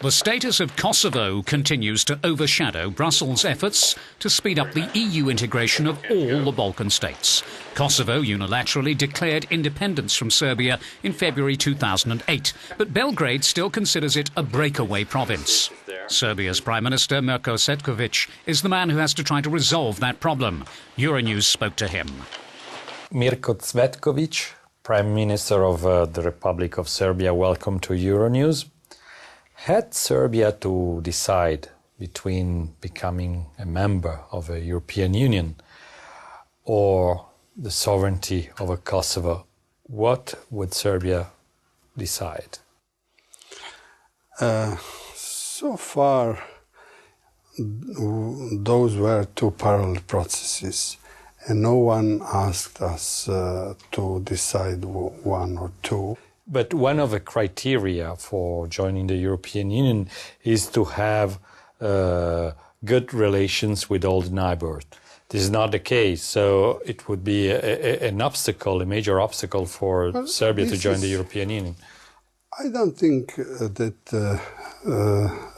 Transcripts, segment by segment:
The status of Kosovo continues to overshadow Brussels' efforts to speed up the EU integration of all the Balkan states. Kosovo unilaterally declared independence from Serbia in February 2008, but Belgrade still considers it a breakaway province. Serbia's Prime Minister Mirko Cvetkovic is the man who has to try to resolve that problem. Euronews spoke to him. Mirko Cvetkovic, Prime Minister of the Republic of Serbia, welcome to Euronews. Had Serbia to decide between becoming a member of the European Union or the sovereignty of Kosovo, what would Serbia decide? So far, those were two parallel processes, and no one asked us to decide one or two. But one of the criteria for joining the European Union is to have good relations with all the neighbors. This is not the case, so it would be an obstacle, a major obstacle for Serbia to join the European Union. I don't think that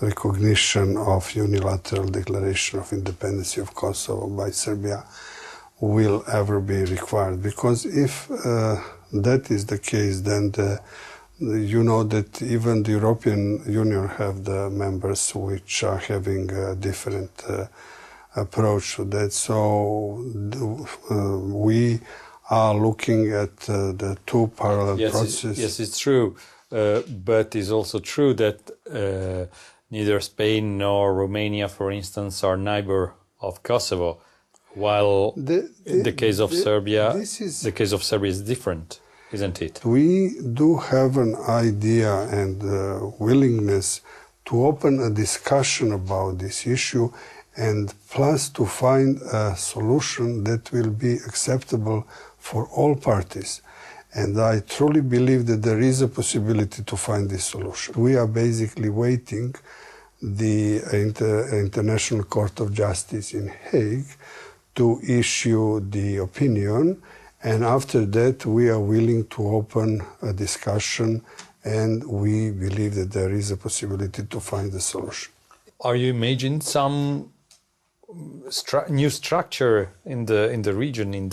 recognition of unilateral declaration of independence of Kosovo by Serbia will ever be required, because if that is the case, then you know that even the European Union have the members which are having a different approach to that. So we are looking at the two parallel processes. Yes, it's true. But it's also true that neither Spain nor Romania, for instance, are neighbor of Kosovo, while the case of Serbia, the case of Serbia is different, isn't it? We do have an idea and willingness to open a discussion about this issue, and plus to find a solution that will be acceptable for all parties. And I truly believe that there is a possibility to find this solution. We are basically waiting the International Court of Justice in Hague to issue the opinion, and after that we are willing to open a discussion, and we believe that there is a possibility to find a solution. Are you imagining some new structure in the region, in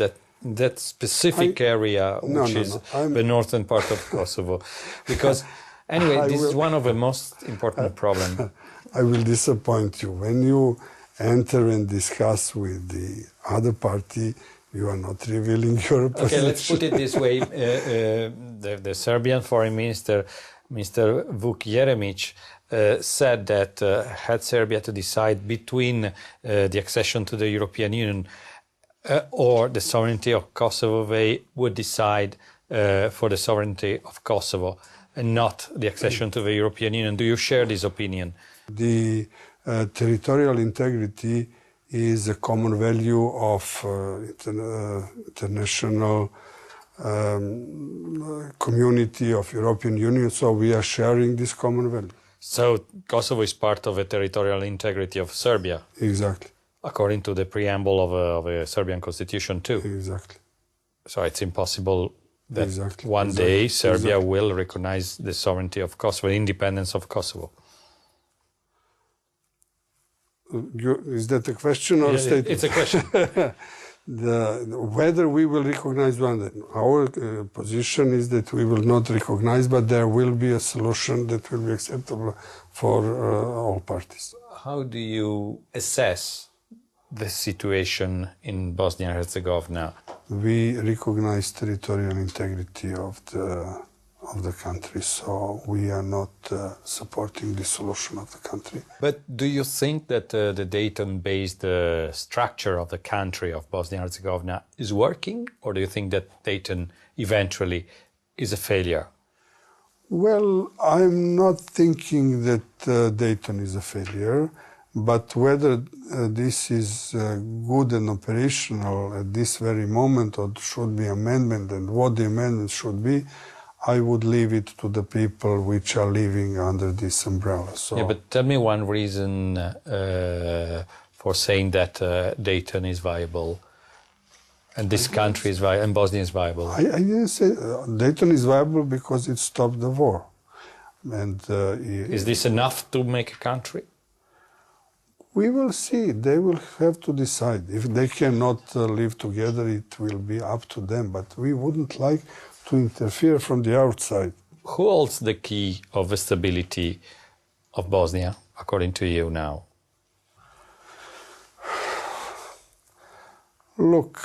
that specific area, which is the northern part of Kosovo? Because anyway, this is one of the most important problems. I will disappoint you. When you enter and discuss with the other party, you are not revealing your position. Okay, let's put it this way. The Serbian Foreign Minister, Mr. Vuk Jeremic, said that had Serbia to decide between the accession to the European Union or the sovereignty of Kosovo, they would decide for the sovereignty of Kosovo and not the accession to the European Union. Do you share this opinion? The territorial integrity is a common value of international community of European Union, so we are sharing this common value. So Kosovo is part of the territorial integrity of Serbia? Exactly. According to the preamble of a Serbian constitution too? Exactly. So it's impossible that one day Serbia will recognize the sovereignty of Kosovo, the independence of Kosovo. Is that a question or a statement? It's a question. Whether we will recognize one, our position is that we will not recognize, but there will be a solution that will be acceptable for all parties. How do you assess the situation in Bosnia and Herzegovina? We recognize territorial integrity of the country, so we are not supporting the solution of the country. But do you think that the Dayton-based structure of the country of Bosnia and Herzegovina is working, or do you think that Dayton eventually is a failure? Well, I'm not thinking that Dayton is a failure, but whether this is good and operational at this very moment, or should be amendment, and what the amendment should be, I would leave it to the people which are living under this umbrella. So, yeah, but tell me one reason for saying that Dayton is viable and this country is viable and Bosnia is viable. I didn't say Dayton is viable because it stopped the war. And is this enough to make a country? We will see. They will have to decide. If they cannot live together, it will be up to them. But we wouldn't like to interfere from the outside. Who holds the key of the stability of Bosnia, according to you now? Look,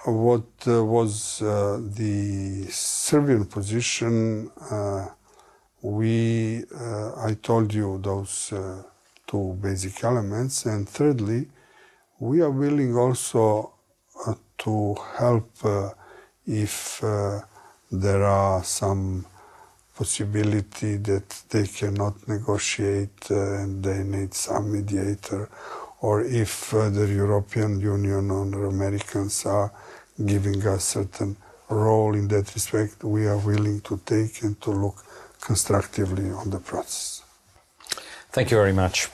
what was the Serbian position, I told you those two basic elements. And thirdly, we are willing also to help if there are some possibility that they cannot negotiate and they need some mediator, or if the European Union or Americans are giving us certain role in that respect, we are willing to take and to look constructively on the process. Thank you very much.